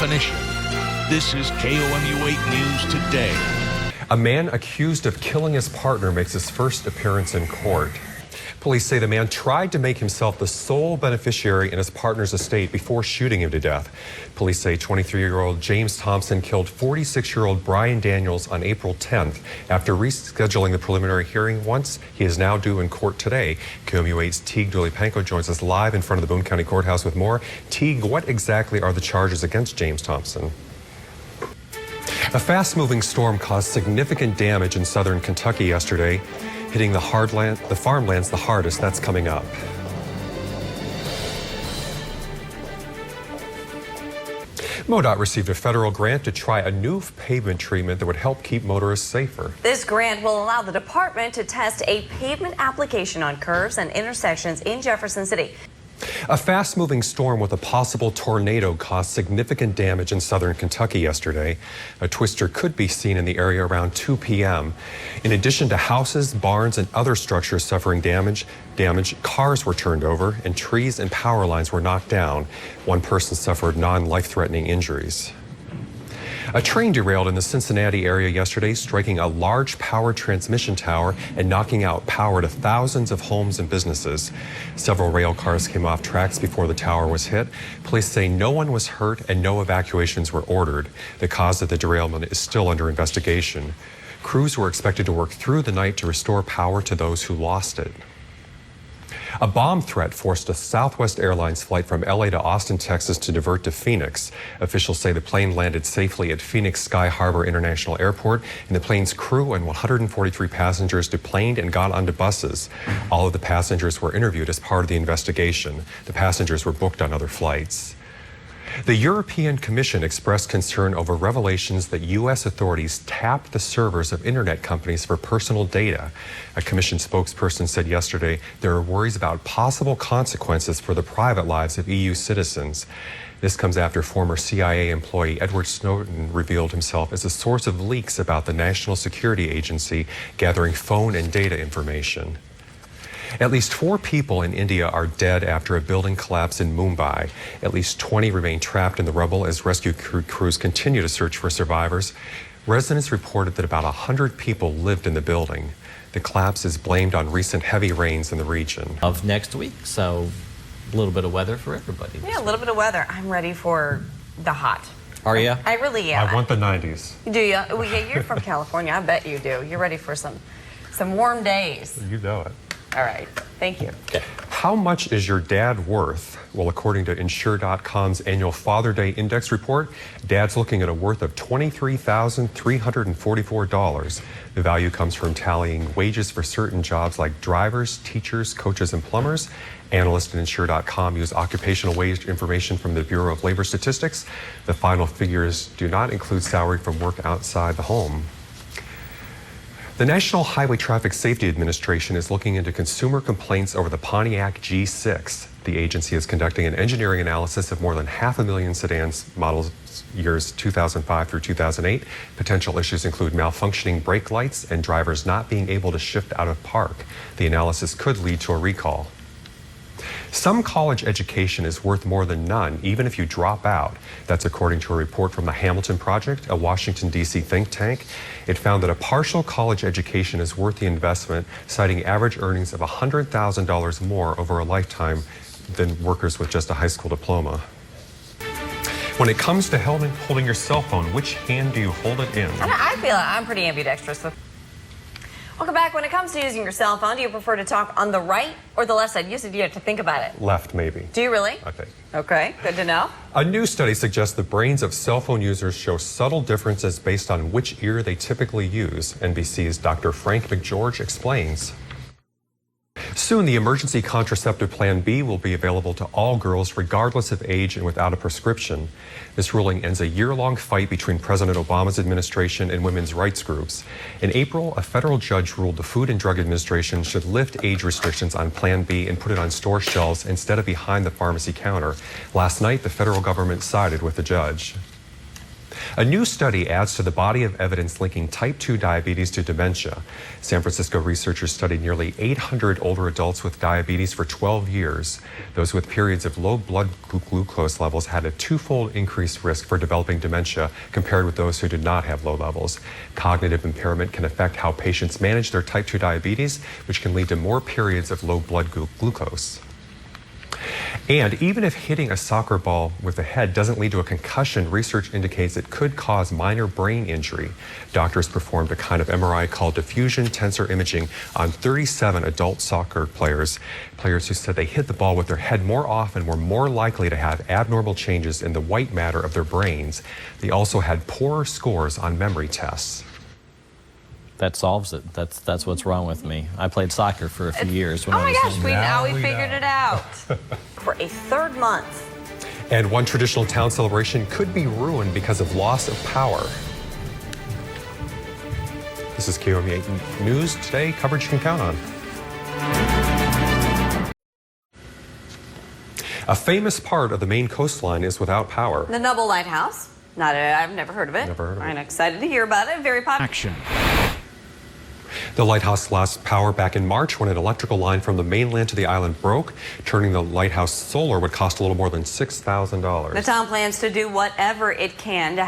definition. This is KOMU 8 News Today. A man accused of killing his partner makes his first appearance in court. Police say the man tried to make himself the sole beneficiary in his partner's estate before shooting him to death. Police say 23-year-old James Thompson killed 46-year-old Brian Daniels on April 10th. After rescheduling the preliminary hearing once, he is now due in court today. KOMU 8's Teague Dulipanko joins us live in front of the Boone County Courthouse with more. Teague, what exactly are the charges against James Thompson? A fast-moving storm caused significant damage in southern Kentucky yesterday, hitting the farmlands the hardest. That's coming up. MoDOT received a federal grant to try a new pavement treatment that would help keep motorists safer. This grant will allow the department to test a pavement application on curves and intersections in Jefferson City. A fast-moving storm with a possible tornado caused significant damage in southern Kentucky yesterday. A twister could be seen in the area around 2 p.m. In addition to houses, barns, and other structures suffering damage, cars were turned over and trees and power lines were knocked down. One person suffered non-life-threatening injuries. A train derailed in the Cincinnati area yesterday, striking a large power transmission tower and knocking out power to thousands of homes and businesses. Several rail cars came off tracks before the tower was hit. Police say no one was hurt and no evacuations were ordered. The cause of the derailment is still under investigation. Crews were expected to work through the night to restore power to those who lost it. A bomb threat forced a Southwest Airlines flight from LA to Austin, Texas to divert to Phoenix. Officials say the plane landed safely at Phoenix Sky Harbor International Airport, and the plane's crew and 143 passengers deplaned and got onto buses. All of the passengers were interviewed as part of the investigation. The passengers were booked on other flights. The European Commission expressed concern over revelations that U.S. authorities tapped the servers of internet companies for personal data. A Commission spokesperson said yesterday there are worries about possible consequences for the private lives of EU citizens. This comes after former CIA employee Edward Snowden revealed himself as a source of leaks about the National Security Agency gathering phone and data information. At least 4 people in India are dead after a building collapse in Mumbai. At least 20 remain trapped in the rubble as rescue crews continue to search for survivors. Residents reported that about 100 people lived in the building. The collapse is blamed on recent heavy rains in the region. Of next week, so a little bit of weather for everybody. Yeah, a little bit of weather. I'm ready for the hot. Are you? I really am. I want the 90s. Do you? Well, yeah, you're from California. I bet you do. You're ready for some warm days. You know it. All right. Thank you. Okay. How much is your dad worth? Well, according to Insure.com's annual Father Day Index report, Dad's looking at a worth of $23,344. The value comes from tallying wages for certain jobs like drivers, teachers, coaches, and plumbers. Analysts at Insure.com use occupational wage information from the Bureau of Labor Statistics. The final figures do not include salary from work outside the home. The National Highway Traffic Safety Administration is looking into consumer complaints over the Pontiac G6. The agency is conducting an engineering analysis of more than 500,000 sedans models years 2005 through 2008. Potential issues include malfunctioning brake lights and drivers not being able to shift out of park. The analysis could lead to a recall. Some college education is worth more than none, even if you drop out. That's according to a report from the Hamilton Project, a Washington, D.C. think tank. It found that a partial college education is worth the investment, citing average earnings of $100,000 more over a lifetime than workers with just a high school diploma. When it comes to holding your cell phone, which hand do you hold it in? I feel like I'm pretty ambidextrous. Welcome back. When it comes to using your cell phone, do you prefer to talk on the right or the left side? You said you have to think about it. Left, maybe. Do you really? I think. Okay, good to know. A new study suggests the brains of cell phone users show subtle differences based on which ear they typically use. NBC's Dr. Frank McGeorge explains. Soon, the emergency contraceptive Plan B will be available to all girls regardless of age and without a prescription. This ruling ends a year-long fight between President Obama's administration and women's rights groups. In April, a federal judge ruled the Food and Drug Administration should lift age restrictions on Plan B and put it on store shelves instead of behind the pharmacy counter. Last night, the federal government sided with the judge. A new study adds to the body of evidence linking type 2 diabetes to dementia. San Francisco researchers studied nearly 800 older adults with diabetes for 12 years. Those with periods of low blood glucose levels had a twofold increased risk for developing dementia compared with those who did not have low levels. Cognitive impairment can affect how patients manage their type 2 diabetes, which can lead to more periods of low blood glucose. And even if hitting a soccer ball with the head doesn't lead to a concussion, research indicates it could cause minor brain injury. Doctors performed a kind of MRI called diffusion tensor imaging on 37 adult soccer players who said they hit the ball with their head more often were more likely to have abnormal changes in the white matter of their brains. They also had poorer scores on memory tests. That solves it. That's what's wrong with me. I played soccer for a few years. Oh my gosh, we figured it out. For a third month. And one traditional town celebration could be ruined because of loss of power. This is KOMU 8 News Today, coverage you can count on. A famous part of the Maine coastline is without power. The Nubble Lighthouse. I've never heard of it. Never heard of it. I'm excited to hear about it. Very popular. Action. The lighthouse lost power back in March when an electrical line from the mainland to the island broke. Turning the lighthouse solar would cost a little more than $6,000. The town plans to do whatever it can to